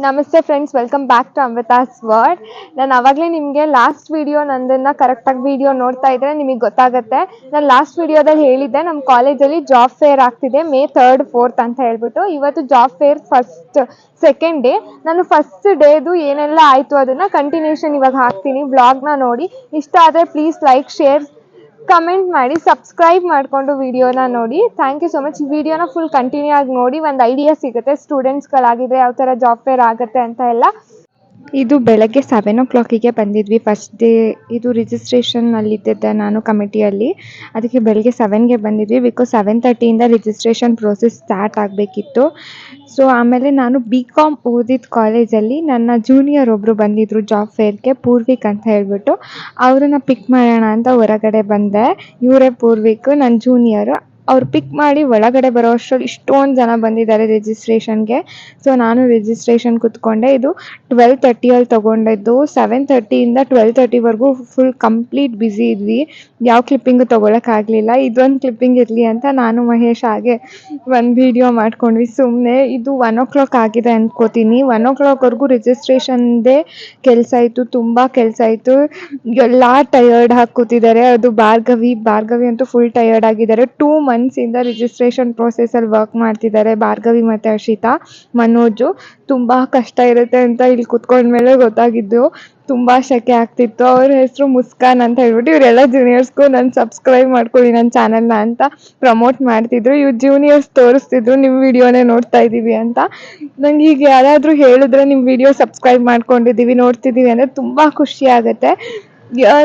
ನಮಸ್ತೆ friends, welcome back to Amrita's world. ನಾನು ಆವಾಗಲೇ ನಿಮಗೆ ಲಾಸ್ಟ್ ವಿಡಿಯೋ ನಂದನ್ನು ಕರೆಕ್ಟಾಗಿ ವಿಡಿಯೋ ನೋಡ್ತಾ ಇದ್ದರೆ ನಿಮಗೆ ಗೊತ್ತಾಗುತ್ತೆ. ನಾನು ಲಾಸ್ಟ್ ವಿಡಿಯೋದಲ್ಲಿ ಹೇಳಿದ್ದೆ ನಮ್ಮ ಕಾಲೇಜಲ್ಲಿ ಜಾಬ್ ಫೇರ್ ಆಗ್ತಿದೆ ಮೇ 3rd 4th ಅಂತ ಹೇಳ್ಬಿಟ್ಟು. ಇವತ್ತು ಜಾಬ್ ಫೇರ್ ಸೆಕೆಂಡ್ ಡೇ. ನಾನು ಫಸ್ಟ್ ಡೇದು ಏನೆಲ್ಲ ಆಯಿತು ಅದನ್ನು ಕಂಟಿನ್ಯೂಷನ್ ಇವಾಗ ಹಾಕ್ತೀನಿ. ಬ್ಲಾಗ್ನ ನೋಡಿ ಇಷ್ಟ ಆದರೆ ಪ್ಲೀಸ್ ಲೈಕ್, ಶೇರ್, ಕಮೆಂಟ್ ಮಾಡಿ, ಸಬ್ಸ್ಕ್ರೈಬ್ ಮಾಡಿಕೊಂಡು ವಿಡಿಯೋನ ನೋಡಿ. Thank you so much. ಈ ವಿಡಿಯೋನ ಫುಲ್ ಕಂಟಿನ್ಯೂ ಆಗಿ ನೋಡಿ, ಒಂದು ಐಡಿಯಾ ಸಿಗುತ್ತೆ ಸ್ಟೂಡೆಂಟ್ಸ್ಗಳಾಗಿದ್ರೆ ಯಾವ ಥರ ಜಾಬ್ ಫೇರ್ ಆಗುತ್ತೆ ಅಂತ ಎಲ್ಲ. ಇದು ಬೆಳಗ್ಗೆ 7 o'clock ಬಂದಿದ್ವಿ ಫಸ್ಟ್ ಡೇ. ಇದು ರಿಜಿಸ್ಟ್ರೇಷನ್ನಲ್ಲಿದ್ದೆ ನಾನು ಕಮಿಟಿಯಲ್ಲಿ, ಅದಕ್ಕೆ ಬೆಳಗ್ಗೆ 7ಗೆ ಬಂದಿದ್ವಿ. ಬಿಕಾಸ್ 7:30 ರಿಜಿಸ್ಟ್ರೇಷನ್ ಪ್ರೋಸೆಸ್ ಸ್ಟಾರ್ಟ್ ಆಗಬೇಕಿತ್ತು. ಸೊ ಆಮೇಲೆ ನಾನು BCom ಓದಿದ ಕಾಲೇಜಲ್ಲಿ ನನ್ನ ಜೂನಿಯರ್ ಒಬ್ಬರು ಬಂದಿದ್ದರು ಜಾಬ್ ಫೇರ್ಗೆ, ಪೂರ್ವಿಕ್ ಅಂತ ಹೇಳ್ಬಿಟ್ಟು. ಅವ್ರನ್ನ ಪಿಕ್ ಮಾಡೋಣ ಅಂತ ಹೊರಗಡೆ ಬಂದೆ. ಇವರೇ ಪೂರ್ವಿಕ್, ನನ್ನ ಜೂನಿಯರು. ಅವ್ರು ಪಿಕ್ ಮಾಡಿ ಒಳಗಡೆ ಬರೋ ಅಷ್ಟರಲ್ಲಿ ಇಷ್ಟೊಂದು ಜನ ಬಂದಿದ್ದಾರೆ ರಿಜಿಸ್ಟ್ರೇಷನ್ಗೆ. ಸೊ ನಾನು ರಿಜಿಸ್ಟ್ರೇಷನ್ ಕೂತ್ಕೊಂಡೆ. ಇದು 12:30 ತೊಗೊಂಡಿದ್ದು. 7:30 12:30ವರೆಗೂ ಫುಲ್ ಕಂಪ್ಲೀಟ್ ಬ್ಯುಸಿ ಇದ್ವಿ. ಯಾವ ಕ್ಲಿಪ್ಪಿಂಗು ತೊಗೊಳಕ್ಕಾಗಲಿಲ್ಲ. ಇದೊಂದು ಕ್ಲಿಪ್ಪಿಂಗ್ ಇರಲಿ ಅಂತ ನಾನು ಮಹೇಶ್ ಹಾಗೆ ಒಂದು ವೀಡಿಯೋ ಮಾಡ್ಕೊಂಡ್ವಿ ಸುಮ್ಮನೆ. ಇದು 1 o'clock ಆಗಿದೆ ಅಂದ್ಕೋತೀನಿ. 1 o'clockವರೆಗೂ ರಿಜಿಸ್ಟ್ರೇಷನ್ದೇ ಕೆಲಸ ಇತ್ತು, ತುಂಬ ಕೆಲಸ ಇತ್ತು. ಎಲ್ಲ ಟಯರ್ಡ್ ಹಾಕಿ ಕೂತಿದ್ದಾರೆ. ಅದು ಭಾರ್ಗವಿ ಅಂತೂ ಫುಲ್ ಟಯರ್ಡ್ ಆಗಿದ್ದಾರೆ. 2 months ರಿಜಿಸ್ಟ್ರೇಷನ್ ಪ್ರೋಸೆಸಲ್ಲಿ ವರ್ಕ್ ಮಾಡ್ತಿದ್ದಾರೆ ಭಾರ್ಗವಿ ಮತ್ತು ಹರ್ಷಿತಾ. ಮನೋಜು ತುಂಬ ಕಷ್ಟ ಇರುತ್ತೆ ಅಂತ ಇಲ್ಲಿ ಕುತ್ಕೊಂಡ್ಮೇಲೆ ಗೊತ್ತಾಗಿದ್ದು. ತುಂಬ ಶೆಕೆ ಆಗ್ತಿತ್ತು. ಅವ್ರ ಹೆಸರು ಮುಸ್ಕಾನ್ ಅಂತ ಹೇಳ್ಬಿಟ್ಟು. ಇವರೆಲ್ಲ ಜೂನಿಯರ್ಸ್ಗೂ ನಾನು ಸಬ್ಸ್ಕ್ರೈಬ್ ಮಾಡ್ಕೊಳ್ಳಿ ನನ್ನ ಚಾನಲ್ನ ಅಂತ ಪ್ರಮೋಟ್ ಮಾಡ್ತಿದ್ರು. ಇವ್ರು ಜೂನಿಯರ್ಸ್ ತೋರಿಸ್ತಿದ್ರು ನಿಮ್ಮ ವಿಡಿಯೋನೇ ನೋಡ್ತಾ ಇದ್ದೀವಿ ಅಂತ. ನಂಗೆ ಈಗ ಯಾರಾದರೂ ಹೇಳಿದ್ರೆ ನಿಮ್ಮ ವಿಡಿಯೋ ಸಬ್ಸ್ಕ್ರೈಬ್ ಮಾಡ್ಕೊಂಡಿದ್ದೀವಿ, ನೋಡ್ತಿದ್ದೀವಿ ಅಂದರೆ ತುಂಬ ಖುಷಿ ಆಗುತ್ತೆ.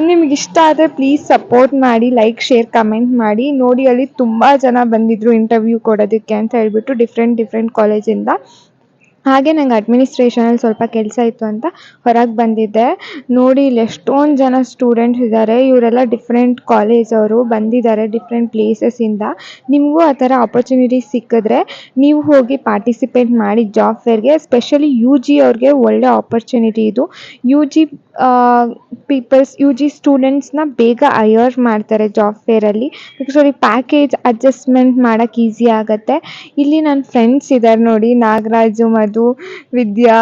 ನಿಮ್ಗೆ ಇಷ್ಟ ಆದರೆ ಪ್ಲೀಸ್ ಸಪೋರ್ಟ್ ಮಾಡಿ, ಲೈಕ್, ಶೇರ್, ಕಮೆಂಟ್ ಮಾಡಿ. ನೋಡಿ, ಅಲ್ಲಿ ತುಂಬ ಜನ ಬಂದಿದ್ದರು ಇಂಟರ್ವ್ಯೂ ಕೊಡೋದಕ್ಕೆ ಅಂತ ಹೇಳ್ಬಿಟ್ಟು ಡಿಫ್ರೆಂಟ್ ಕಾಲೇಜಿಂದ. ಹಾಗೆ ನಂಗೆ ಅಡ್ಮಿನಿಸ್ಟ್ರೇಷನಲ್ಲಿ ಸ್ವಲ್ಪ ಕೆಲಸ ಇತ್ತು ಅಂತ ಹೊರಗೆ ಬಂದಿದ್ದೆ. ನೋಡಿ, ಇಲ್ಲಿ ಎಷ್ಟೊಂದು ಜನ ಸ್ಟೂಡೆಂಟ್ಸ್ ಇದ್ದಾರೆ. ಇವರೆಲ್ಲ ಡಿಫ್ರೆಂಟ್ ಕಾಲೇಜವರು ಬಂದಿದ್ದಾರೆ, ಡಿಫ್ರೆಂಟ್ ಪ್ಲೇಸಸ್ಸಿಂದ. ನಿಮಗೂ ಆ ಥರ ಆಪರ್ಚುನಿಟಿ ಸಿಕ್ಕಿದ್ರೆ ನೀವು ಹೋಗಿ ಪಾರ್ಟಿಸಿಪೇಟ್ ಮಾಡಿ ಜಾಬ್ ಫೇರ್ಗೆ. ಸ್ಪೆಷಲಿ UG ಅವ್ರಿಗೆ ಒಳ್ಳೆ ಆಪರ್ಚುನಿಟಿ ಇದು. UG ಸ್ಟೂಡೆಂಟ್ಸ್ನ ಬೇಗ ಹೈಯರ್ ಮಾಡ್ತಾರೆ ಜಾಬ್ ಫೇರಲ್ಲಿ. ಬಿಕಾಸ್ ಅವ್ರಿಗೆ ಪ್ಯಾಕೇಜ್ ಅಡ್ಜಸ್ಟ್ಮೆಂಟ್ ಮಾಡೋಕ್ಕೆ ಈಸಿ ಆಗುತ್ತೆ. ಇಲ್ಲಿ ನನ್ನ ಫ್ರೆಂಡ್ಸ್ ಇದ್ದಾರೆ ನೋಡಿ, ನಾಗರಾಜು, ಮಧು, ವಿದ್ಯಾ,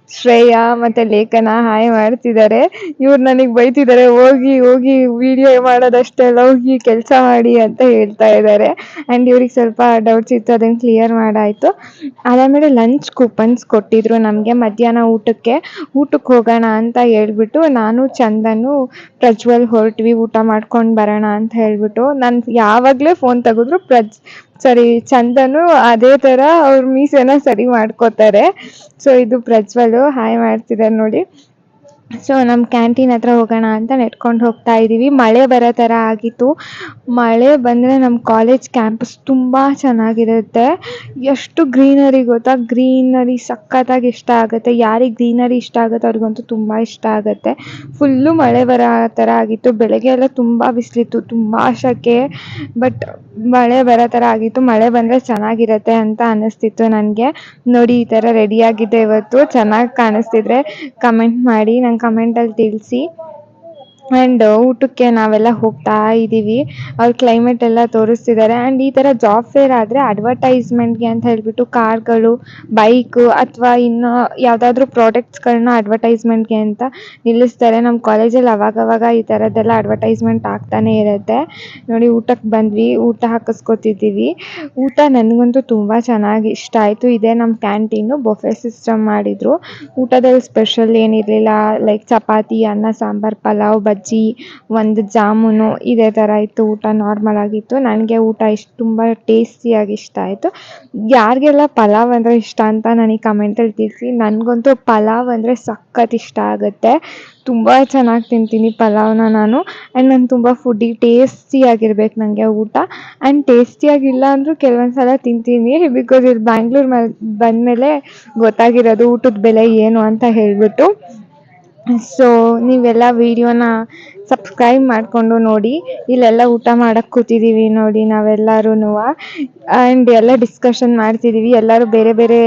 ಶ್ರೇಯಾ ಮತ್ತು ಲೇಖನ ಹಾಯ್ ಮಾಡ್ತಿದ್ದಾರೆ. ಇವ್ರು ನನಗೆ ಬೈತಿದ್ದಾರೆ, ಹೋಗಿ ವಿಡಿಯೋ ಮಾಡೋದಷ್ಟೆಲ್ಲ ಹೋಗಿ ಕೆಲಸ ಮಾಡಿ ಅಂತ ಹೇಳ್ತಾ ಇದ್ದಾರೆ. ಆ್ಯಂಡ್ ಇವ್ರಿಗೆ ಸ್ವಲ್ಪ ಡೌಟ್ಸ್ ಇತ್ತು, ಅದನ್ನು ಕ್ಲಿಯರ್ ಮಾಡಾಯಿತು. ಅದಾದಮೇಲೆ ಲಂಚ್ ಕೂಪನ್ಸ್ ಕೊಟ್ಟಿದ್ರು ನಮಗೆ ಮಧ್ಯಾಹ್ನ ಊಟಕ್ಕೆ ಹೋಗೋಣ ಅಂತ ಹೇಳ್ಬಿಟ್ಟು ನಾನು ಚಂದನು ಪ್ರಜ್ವಲ್ ಹೊರಟ್ವಿ ಊಟ ಮಾಡ್ಕೊಂಡು ಬರೋಣ ಅಂತ ಹೇಳ್ಬಿಟ್ಟು. ನಾನು ಯಾವಾಗಲೇ ಫೋನ್ ತೆಗೆದ್ರು ಚಂದನು ಅದೇ ಥರ ಅವ್ರ ಮೀಸೆನ ಸರಿ ಮಾಡ್ಕೋತಾರೆ. ಸೊ ಇದು ಪ್ರಜ್ವಲ್ ಹಾಯ್ ಮಾಡ್ತಿದ್ದಾರೆ ನೋಡಿ. ಸೊ ನಮ್ಮ ಕ್ಯಾಂಟೀನ್ ಹತ್ರ ಹೋಗೋಣ ಅಂತ ನೆಟ್ಕೊಂಡು ಹೋಗ್ತಾ ಇದ್ದೀವಿ. ಮಳೆ ಬರೋ ಥರ ಆಗಿತ್ತು. ಮಳೆ ಬಂದರೆ ನಮ್ಮ ಕಾಲೇಜ್ ಕ್ಯಾಂಪಸ್ ತುಂಬ ಚೆನ್ನಾಗಿರುತ್ತೆ. ಎಷ್ಟು ಗ್ರೀನರಿ ಗೊತ್ತಾ, ಗ್ರೀನರಿ ಸಖತ್ತಾಗಿ ಇಷ್ಟ ಆಗುತ್ತೆ. ಯಾರಿಗೆ ಗ್ರೀನರಿ ಇಷ್ಟ ಆಗುತ್ತೆ ಅವ್ರಿಗಂತೂ ತುಂಬ ಇಷ್ಟ ಆಗುತ್ತೆ. ಫುಲ್ಲು ಮಳೆ ಬರೋ ಥರ ಆಗಿತ್ತು. ಬೆಳಗ್ಗೆ ಎಲ್ಲ ತುಂಬ ಬಿಸಿಲಿತ್ತು, ತುಂಬ ಸೆಕೆ. ಬಟ್ ಮಳೆ ಬರೋ ಥರ ಆಗಿತ್ತು. ಮಳೆ ಬಂದರೆ ಚೆನ್ನಾಗಿರುತ್ತೆ ಅಂತ ಅನ್ನಿಸ್ತಿತ್ತು ನನಗೆ. ನೋಡಿ, ಈ ಥರ ರೆಡಿಯಾಗಿದ್ದೆ ಇವತ್ತು. ಚೆನ್ನಾಗಿ ಕಾಣಿಸ್ತಿದ್ರೆ ಕಮೆಂಟ್ ಮಾಡಿ, ನಂಗೆ ಕಮೆಂಟಲ್ಲಿ ತಿಳಿಸಿ. ಆ್ಯಂಡ್ ಊಟಕ್ಕೆ ನಾವೆಲ್ಲ ಹೋಗ್ತಾ ಇದ್ದೀವಿ. ಅವ್ರು ಕ್ಲೈಮೇಟ್ ಎಲ್ಲ ತೋರಿಸ್ತಿದ್ದಾರೆ. ಆ್ಯಂಡ್ ಈ ಥರ ಜಾಬ್ ಫೇರ್ ಆದರೆ ಅಡ್ವರ್ಟೈಸ್ಮೆಂಟ್ಗೆ ಅಂತ ಹೇಳಿಬಿಟ್ಟು ಕಾರ್ಗಳು, ಬೈಕು ಅಥವಾ ಇನ್ನು ಯಾವುದಾದ್ರೂ ಪ್ರಾಡಕ್ಟ್ಸ್ಗಳನ್ನ ಅಡ್ವರ್ಟೈಸ್ಮೆಂಟ್ಗೆ ಅಂತ ನಿಲ್ಲಿಸ್ತಾರೆ. ನಮ್ಮ ಕಾಲೇಜಲ್ಲಿ ಅವಾಗವಾಗ ಈ ಥರದ್ದೆಲ್ಲ ಅಡ್ವರ್ಟೈಸ್ಮೆಂಟ್ ಆಗ್ತಾನೇ ಇರುತ್ತೆ. ನೋಡಿ, ಊಟಕ್ಕೆ ಬಂದ್ವಿ, ಊಟ ಹಾಕಿಸ್ಕೊತಿದ್ದೀವಿ. ಊಟ ನನಗಂತೂ ತುಂಬ ಚೆನ್ನಾಗಿ ಇಷ್ಟ ಆಯಿತು. ಇದೇ ನಮ್ಮ ಕ್ಯಾಂಟೀನು. ಬೊಫೆ ಸಿಸ್ಟಮ್ ಮಾಡಿದರು. ಊಟದಲ್ಲಿ ಸ್ಪೆಷಲ್ ಏನಿರಲಿಲ್ಲ. ಲೈಕ್ ಚಪಾತಿ, ಅನ್ನ, ಸಾಂಬಾರು, ಪಲಾವ್, ಬಜ್ಜಿ, ಒಂದು ಜಾಮೂನು, ಇದೇ ಥರ ಇತ್ತು. ಊಟ ನಾರ್ಮಲ್ ಆಗಿತ್ತು. ನನಗೆ ಊಟ ತುಂಬ ಟೇಸ್ಟಿಯಾಗಿ ಇಷ್ಟ ಆಯಿತು. ಯಾರಿಗೆಲ್ಲ ಪಲಾವ್ ಅಂದರೆ ಇಷ್ಟ ಅಂತ ನನಗೆ ಕಮೆಂಟಲ್ಲಿ ತಿಳಿಸಿ. ನನಗಂತೂ ಪಲಾವ್ ಅಂದರೆ ಸಖತ್ ಇಷ್ಟ ಆಗುತ್ತೆ. ತುಂಬ ಚೆನ್ನಾಗಿ ತಿಂತೀನಿ ಪಲಾವ್ನ ನಾನು. ಆ್ಯಂಡ್ ನಾನು ತುಂಬ ಫುಡ್ಡಿ, ಟೇಸ್ಟಿಯಾಗಿರ್ಬೇಕು ನನಗೆ ಊಟ. ಆ್ಯಂಡ್ ಟೇಸ್ಟಿಯಾಗಿಲ್ಲ ಅಂದರೂ ಕೆಲವೊಂದು ಸಲ ತಿಂತೀನಿ. ಬಿಕಾಸ್ ಇಲ್ಲಿ ಬ್ಯಾಂಗ್ಳೂರ್ ಬಂದಮೇಲೆ ಗೊತ್ತಾಗಿರೋದು ಊಟದ ಬೆಲೆ ಏನು ಅಂತ ಹೇಳಿಬಿಟ್ಟು. ಸೊ ನೀವೆಲ್ಲ ವೀಡಿಯೋನ ಸಬ್ಸ್ಕ್ರೈಬ್ ಮಾಡಿಕೊಂಡು ನೋಡಿ. ಇಲ್ಲೆಲ್ಲ ಊಟ ಮಾಡಕ್ಕೆ ಕೂತಿದ್ದೀವಿ ನೋಡಿ ನಾವೆಲ್ಲರೂ. ಆ್ಯಂಡ್ ಎಲ್ಲ ಡಿಸ್ಕಷನ್ ಮಾಡ್ತಿದ್ದೀವಿ. ಎಲ್ಲರೂ ಬೇರೆ ಬೇರೆ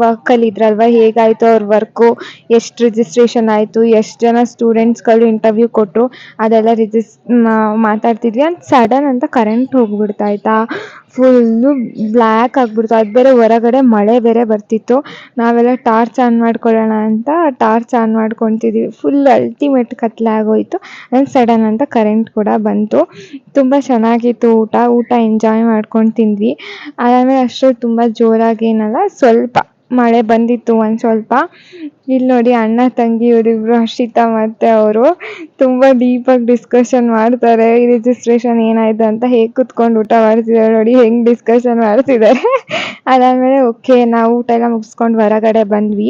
ವರ್ಕಲ್ಲಿ ಇದ್ರಲ್ವ, ಹೇಗಾಯಿತು ಅವ್ರ ವರ್ಕು, ಎಷ್ಟು ರಿಜಿಸ್ಟ್ರೇಷನ್ ಆಯಿತು, ಎಷ್ಟು ಜನ ಸ್ಟೂಡೆಂಟ್ಸ್ಗಳು ಇಂಟರ್ವ್ಯೂ ಕೊಟ್ಟರು, ಅದೆಲ್ಲ ಮಾತಾಡ್ತಿದ್ವಿ. ಆ್ಯಂಡ್ ಸಡನ್ ಅಂತ ಕರೆಂಟ್ ಹೋಗ್ಬಿಡ್ತಾಯ್ತಾ, ಫುಲ್ಲು ಬ್ಲ್ಯಾಕ್ ಆಗಿಬಿಡ್ತು. ಅದು ಬೇರೆ ಹೊರಗಡೆ ಮಳೆ ಬೇರೆ ಬರ್ತಿತ್ತು. ನಾವೆಲ್ಲ ಟಾರ್ಚ್ ಆನ್ ಮಾಡ್ಕೊಳ್ಳೋಣ ಅಂತ ಟಾರ್ಚ್ ಆನ್ ಮಾಡ್ಕೊತಿದ್ವಿ. ಫುಲ್ ಅಲ್ಟಿಮೇಟ್ ಕತ್ಲೆ ಆಗೋಯಿತು. ಆ್ಯಂಡ್ ಸಡನ್ ಅಂತ ಕರೆಂಟ್ ಕೂಡ ಬಂತು. ತುಂಬ ಚೆನ್ನಾಗಿತ್ತು ಊಟ ಎಂಜಾಯ್ ಮಾಡ್ಕೊಂಡು ತಿಂದ್ವಿ. ಅದಾದಮೇಲೆ ಅಷ್ಟೊಂದು ತುಂಬ ಜೋರಾಗಿ ಏನಲ್ಲ, ಸ್ವಲ್ಪ ಮಳೆ ಬಂದಿತ್ತು ಒಂದು ಸ್ವಲ್ಪ. ಇಲ್ಲಿ ನೋಡಿ ಅಣ್ಣ ತಂಗಿ ಇವರಿಬ್ರು, ಹರ್ಷಿತಾ ಮತ್ತು ಅವರು ತುಂಬ ಡೀಪಾಗಿ ಡಿಸ್ಕಷನ್ ಮಾಡ್ತಾರೆ. ಈ ರಿಜಿಸ್ಟ್ರೇಷನ್ ಏನಾಯಿತು ಅಂತ ಹೇಗೆ ಕುತ್ಕೊಂಡು ಊಟ ಮಾಡ್ತಿದ್ದಾರೆ ನೋಡಿ, ಹೆಂಗೆ ಡಿಸ್ಕಷನ್ ಮಾಡ್ತಿದ್ದಾರೆ. ಅದಾದಮೇಲೆ ಓಕೆ, ನಾವು ಊಟ ಎಲ್ಲ ಮುಗಿಸ್ಕೊಂಡು ಹೊರಗಡೆ ಬಂದ್ವಿ.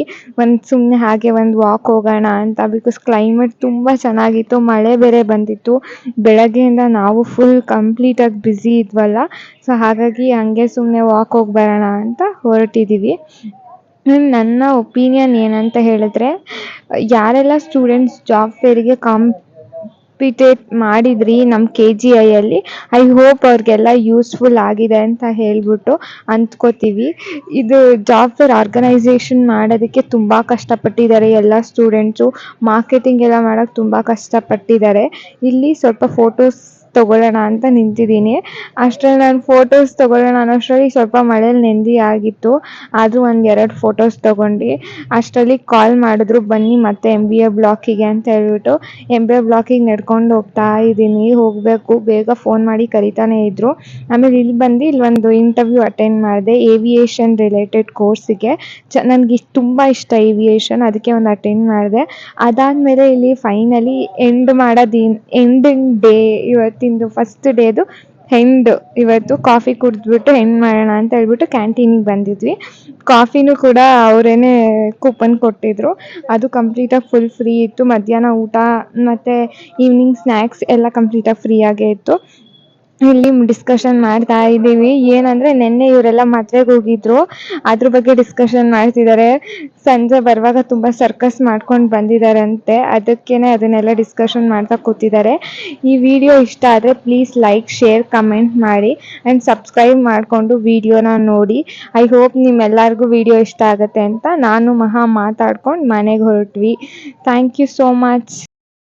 ಸುಮ್ಮನೆ ಹಾಗೆ ಒಂದು ವಾಕ್ ಹೋಗೋಣ ಅಂತ. ಬಿಕಾಸ್ ಕ್ಲೈಮೇಟ್ ತುಂಬ ಚೆನ್ನಾಗಿತ್ತು, ಮಳೆ ಬೇರೆ ಬಂದಿತ್ತು. ಬೆಳಗ್ಗೆಯಿಂದ ನಾವು ಫುಲ್ ಕಂಪ್ಲೀಟಾಗಿ ಬ್ಯುಸಿ ಇದ್ವಲ್ಲ, ಸೊ ಹಾಗಾಗಿ ಹಂಗೆ ಸುಮ್ಮನೆ ವಾಕ್ ಹೋಗಿ ಬರೋಣ ಅಂತ ಹೊರಟಿದ್ದೀವಿ. ನನ್ನ ಒಪಿನಿಯನ್ ಏನಂತ ಹೇಳಿದ್ರೆ, ಯಾರೆಲ್ಲ ಸ್ಟೂಡೆಂಟ್ಸ್ ಜಾಬ್ ಫೇರಿಗೆ ಕಾಂಪಿಟೇಟ್ ಮಾಡಿದ್ರಿ ನಮ್ಮ KGIಯಲ್ಲಿ, ಐ ಹೋಪ್ ಅವ್ರಿಗೆಲ್ಲ ಯೂಸ್ಫುಲ್ ಆಗಿದೆ ಅಂತ ಹೇಳ್ಬಿಟ್ಟು ಅಂದ್ಕೋತೀವಿ. ಇದು ಜಾಬ್ ಫೇರ್ ಆರ್ಗನೈಸೇಷನ್ ಮಾಡೋದಕ್ಕೆ ತುಂಬ ಕಷ್ಟಪಟ್ಟಿದ್ದಾರೆ ಎಲ್ಲ ಸ್ಟೂಡೆಂಟ್ಸು. ಮಾರ್ಕೆಟಿಂಗ್ ಎಲ್ಲ ಮಾಡೋಕ್ಕೆ ತುಂಬ ಕಷ್ಟಪಟ್ಟಿದ್ದಾರೆ. ಇಲ್ಲಿ ಸ್ವಲ್ಪ ಫೋಟೋಸ್ ತೊಗೊಳ್ಳೋಣ ಅಂತ ನಿಂತಿದ್ದೀನಿ. ಅಷ್ಟರಲ್ಲಿ ನಾನು ಫೋಟೋಸ್ ತೊಗೊಳ್ಳೋಣ ಅನ್ನೋಷ್ಟರಲ್ಲಿ ಸ್ವಲ್ಪ ಮಳೇಲಿ ನೆಂದಿ ಆಗಿತ್ತು. ಆದರೂ 1-2 ಫೋಟೋಸ್ ತೊಗೊಂಡು ಅಷ್ಟರಲ್ಲಿ ಕಾಲ್ ಮಾಡಿದ್ರು, ಬನ್ನಿ ಮತ್ತೆ MBA ಬ್ಲಾಕಿಗೆ ಅಂತ ಹೇಳ್ಬಿಟ್ಟು. MBA ಬ್ಲಾಕಿಗೆ ನಡ್ಕೊಂಡು ಹೋಗ್ತಾ ಇದ್ದೀನಿ, ಹೋಗಬೇಕು, ಬೇಗ ಫೋನ್ ಮಾಡಿ ಕರಿತಾನೆ ಇದ್ದರು. ಆಮೇಲೆ ಇಲ್ಲಿ ಒಂದು ಇಂಟರ್ವ್ಯೂ ಅಟೆಂಡ್ ಮಾಡಿದೆ ಏವಿಯೇಷನ್ ರಿಲೇಟೆಡ್ ಕೋರ್ಸಿಗೆ. ನನಗೆ ತುಂಬ ಇಷ್ಟ ಏವಿಯೇಷನ್, ಅದಕ್ಕೆ ಒಂದು ಅಟೆಂಡ್ ಮಾಡಿದೆ. ಅದಾದಮೇಲೆ ಇಲ್ಲಿ ಫೈನಲಿ ಎಂಡಿಂಗ್ ಡೇ, ಇವತ್ತಿಂದು ಫಸ್ಟ್ ಡೇದು ಇವತ್ತು ಕಾಫಿ ಕುಡಿದ್ಬಿಟ್ಟು ಎಂಡ್ ಮಾಡೋಣ ಅಂತ ಹೇಳ್ಬಿಟ್ಟು ಕ್ಯಾಂಟೀನಿಗೆ ಬಂದಿದ್ವಿ. ಕಾಫಿನೂ ಕೂಡ ಅವರೇನೆ ಕೂಪನ್ ಕೊಟ್ಟಿದ್ರು, ಅದು ಕಂಪ್ಲೀಟಾಗಿ ಫುಲ್ ಫ್ರೀ ಇತ್ತು. ಮಧ್ಯಾಹ್ನ ಊಟ ಮತ್ತು ಈವ್ನಿಂಗ್ ಸ್ನ್ಯಾಕ್ಸ್ ಎಲ್ಲ ಕಂಪ್ಲೀಟಾಗಿ ಫ್ರೀಯಾಗೇ ಇತ್ತು. ಇಲ್ಲಿ ಡಿಸ್ಕಷನ್ ಮಾಡ್ತಾ ಇದ್ದೀವಿ. ಏನಂದರೆ ನೆನ್ನೆ ಇವರೆಲ್ಲ ಮದುವೆಗೆ ಹೋಗಿದ್ರು, ಅದ್ರ ಬಗ್ಗೆ ಡಿಸ್ಕಷನ್ ಮಾಡ್ತಿದ್ದಾರೆ. ಸಂಜೆ ಬರುವಾಗ ತುಂಬ ಸರ್ಕಸ್ ಮಾಡ್ಕೊಂಡು ಬಂದಿದ್ದಾರಂತೆ, ಅದನ್ನೆಲ್ಲ ಡಿಸ್ಕಷನ್ ಮಾಡ್ತಾ ಕೂತಿದ್ದಾರೆ. ಈ ವಿಡಿಯೋ ಇಷ್ಟ ಆದರೆ ಪ್ಲೀಸ್ ಲೈಕ್, ಶೇರ್, ಕಮೆಂಟ್ ಮಾಡಿ ಆ್ಯಂಡ್ ಸಬ್ಸ್ಕ್ರೈಬ್ ಮಾಡಿಕೊಂಡು ವಿಡಿಯೋನ ನೋಡಿ. ಐ ಹೋಪ್ ನಿಮ್ಮೆಲ್ಲರಿಗೂ ವಿಡಿಯೋ ಇಷ್ಟ ಆಗುತ್ತೆ ಅಂತ. ನಾನು ಮಾತಾಡ್ಕೊಂಡು ಮನೆಗೆ ಹೊರಟ್ವಿ. Thank you so much.